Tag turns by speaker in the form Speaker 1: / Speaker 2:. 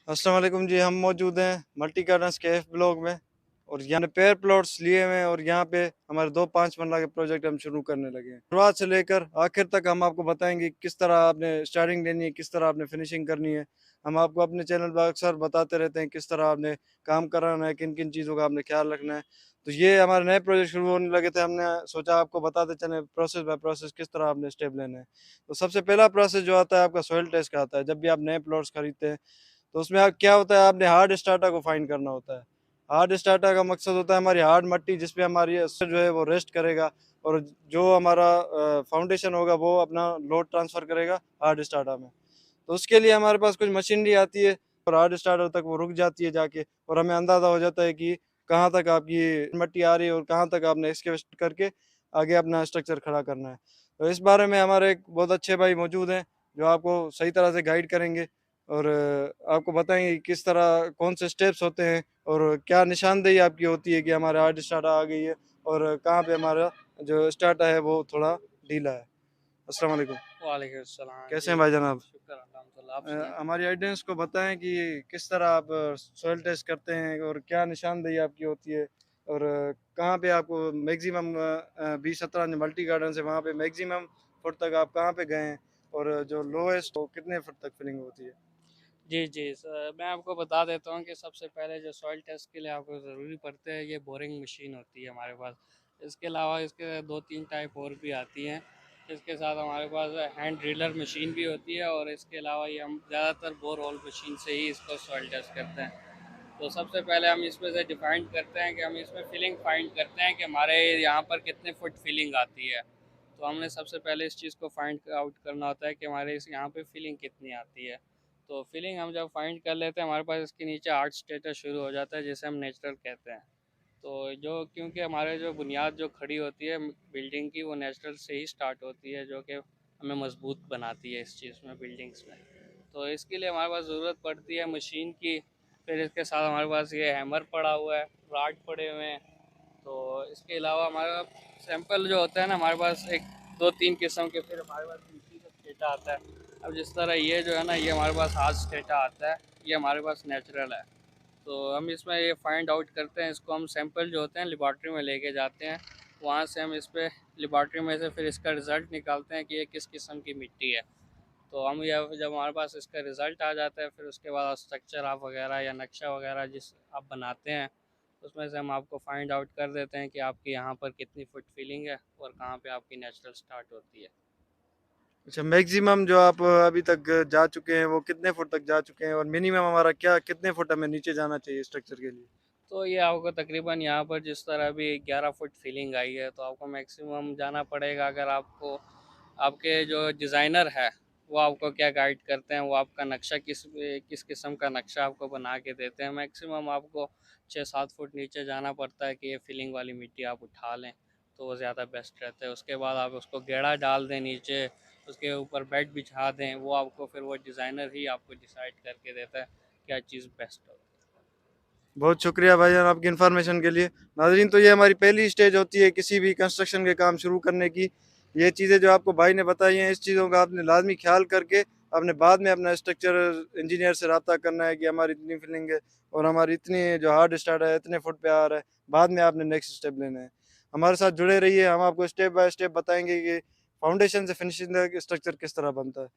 Speaker 1: अस्सलाम वालेकुम जी। हम मौजूद हैं मल्टी गार्डन्स के एफ ब्लॉक में और यहाँ पे पेयर प्लॉट्स लिए हुए हैं और यहाँ पे हमारे 2-5 मरला के प्रोजेक्ट हम शुरू करने लगे हैं। शुरुआत से लेकर आखिर तक हम आपको बताएंगे किस तरह आपने स्टार्टिंग लेनी है, किस तरह आपने फिनिशिंग करनी है। हम आपको अपने चैनल पर अक्सर बताते रहते हैं किस तरह आपने काम कराना है, किन किन चीज़ों का आपने ख्याल रखना है। तो ये हमारे नए प्रोजेक्ट शुरू होने लगे थे, हमने सोचा आपको बताते चलें प्रोसेस बाय प्रोसेस किस तरह आपने स्टेप लेना है। तो सबसे पहला प्रोसेस जो आता है आपका सॉइल टेस्ट का आता है। जब भी आप नए प्लॉट्स खरीदते हैं तो उसमें आप क्या होता है, आपने हार्ड स्टार्टर को फाइंड करना होता है। हार्ड स्टार्टर का मकसद होता है हमारी हार्ड मट्टी जिस पे हमारी जो है वो रेस्ट करेगा और जो हमारा फाउंडेशन होगा वो अपना लोड ट्रांसफ़र करेगा हार्ड स्टार्टर में। तो उसके लिए हमारे पास कुछ मशीनरी आती है और हार्ड स्टार्टर तक वो रुक जाती है जाके और हमें अंदाज़ा हो जाता है कि कहाँ तक आपकी मट्टी आ रही है और कहाँ तक आपने एक्सकैवेट करके आगे अपना स्ट्रक्चर खड़ा करना है। तो इस बारे में हमारे एक बहुत अच्छे भाई मौजूद हैं जो आपको सही तरह से गाइड करेंगे और आपको बताएँगे कि किस तरह कौन से स्टेप्स होते हैं और क्या निशानदेही आपकी होती है कि हमारा हार्ड स्टार्टर आ गई है और कहाँ पे हमारा जो स्टार्टर है वो थोड़ा ढीला है। अस्सलाम वालेकुम।
Speaker 2: वालेकुम अस्सलाम
Speaker 1: कैसे
Speaker 2: जी।
Speaker 1: हैं भाईजान आप?
Speaker 2: शुक्र अल्हम्दुलिल्लाह, आप सुनाएँ?
Speaker 1: हमारी ऑडियंस को बताएँ कि किस तरह आप सॉइल टेस्ट करते हैं और क्या निशानदेही आपकी होती है और कहाँ पे आपको मैक्सिमम 20-17 जो मल्टी गार्डन्स है वहाँ पे मैक्सिमम फुट तक आप कहाँ पे गए हैं और जो लोएस्ट वो कितने फुट तक फिलिंग होती है?
Speaker 2: जी, जी। मैं आपको बता देता हूँ कि सबसे पहले जो सॉइल टेस्ट के लिए आपको ज़रूरी पड़ते हैं, ये बोरिंग मशीन होती है हमारे पास। इसके अलावा इसके 2-3 टाइप और भी आती हैं। इसके साथ हमारे पास हैंड ड्रिलर मशीन भी होती है और इसके अलावा ये हम ज़्यादातर बोर होल मशीन से ही इसको सॉइल टेस्ट करते हैं। तो सबसे पहले हम इसमें से डिफाइन करते हैं कि हम इसमें फिलिंग फाइंड करते हैं कि हमारे यहाँ पर कितने फुट फिलिंग आती है। तो हमने सबसे पहले इस चीज़ को फाइंड आउट करना होता है कि हमारे इस यहाँ पे फिलिंग कितनी आती है। तो फिलिंग हम जब फाइंड कर लेते हैं हमारे पास इसके नीचे आर्ट स्टेटस शुरू हो जाता है जिसे हम नेचुरल कहते हैं। तो जो क्योंकि हमारे जो बुनियाद जो खड़ी होती है बिल्डिंग की वो नेचुरल से ही स्टार्ट होती है जो कि हमें मजबूत बनाती है इस चीज़ में बिल्डिंग्स में। तो इसके लिए हमारे पास ज़रूरत पड़ती है मशीन की। फिर इसके साथ हमारे पास ये हैमर पड़ा हुआ है, रॉड पड़े हुए हैं। तो इसके अलावा हमारा सैंपल जो होता है ना हमारे पास एक 2-3 किस्म के, फिर हमारे पास मिट्टी का स्टेटा आता है। अब जिस तरह ये जो है ना ये हमारे पास हार्ड स्टेटा आता है, ये हमारे पास नेचुरल है। तो हम इसमें ये फाइंड आउट करते हैं, इसको हम सैंपल जो होते हैं लेबॉर्ट्री में लेके जाते हैं। वहाँ से हम इस पे लेबॉर्ट्री में से फिर इसका रिज़ल्ट निकालते हैं कि ये किस किस्म की मिट्टी है। तो हम ये जब हमारे पास इसका रिज़ल्ट आ जाता है फिर उसके बाद स्ट्रक्चर आप वगैरह या नक्शा वगैरह जिस आप बनाते हैं उसमें से हम आपको फाइंड आउट कर देते हैं कि आपकी यहाँ पर कितनी फुट फिलिंग है और कहाँ पे आपकी नेचुरल स्टार्ट होती है।
Speaker 1: अच्छा, मैक्सिमम जो आप अभी तक जा चुके हैं वो कितने फुट तक जा चुके हैं और मिनिमम हमारा क्या कितने फुट हमें नीचे जाना चाहिए स्ट्रक्चर के लिए?
Speaker 2: तो ये आपको तकरीबन यहाँ पर जिस तरह भी 11 फुट फिलिंग आई है तो आपको मैक्सिमम जाना पड़ेगा। अगर आपको आपके जो डिज़ाइनर है वो आपको क्या गाइड करते हैं, वो आपका नक्शा किस किस किस्म का नक्शा आपको बना के देते हैं, मैक्सिमम आपको 6-7 फुट नीचे जाना पड़ता है कि ये फिलिंग वाली मिट्टी आप उठा लें। तो वो ज़्यादा बेस्ट रहता है। उसके बाद आप उसको गेड़ा डाल दें नीचे, उसके ऊपर बेड बिछा दें, वो आपको फिर वो डिज़ाइनर ही आपको डिसाइड करके देता है क्या चीज़ बेस्ट हो।
Speaker 1: बहुत शुक्रिया भाईजान आपकी इन्फॉर्मेशन के लिए। नाज़रीन, तो ये हमारी पहली स्टेज होती है किसी भी कंस्ट्रक्शन के काम शुरू करने की। ये चीज़ें जो आपको भाई ने बताई हैं इस चीज़ों का आपने लाज़मी ख़्याल करके आपने बाद में अपना स्ट्रक्चर इंजीनियर से रब्ता करना है कि हमारी इतनी फिलिंग है और हमारी इतनी जो हार्ड स्टार्ट है इतने फुट पे आ रहा है। बाद में आपने नेक्स्ट स्टेप लेना है। हमारे साथ जुड़े रहिए, हम आपको स्टेप बाय स्टेप बताएँगे कि फाउंडेशन से फिनिशिंग तक स्ट्रक्चर किस तरह बनता है।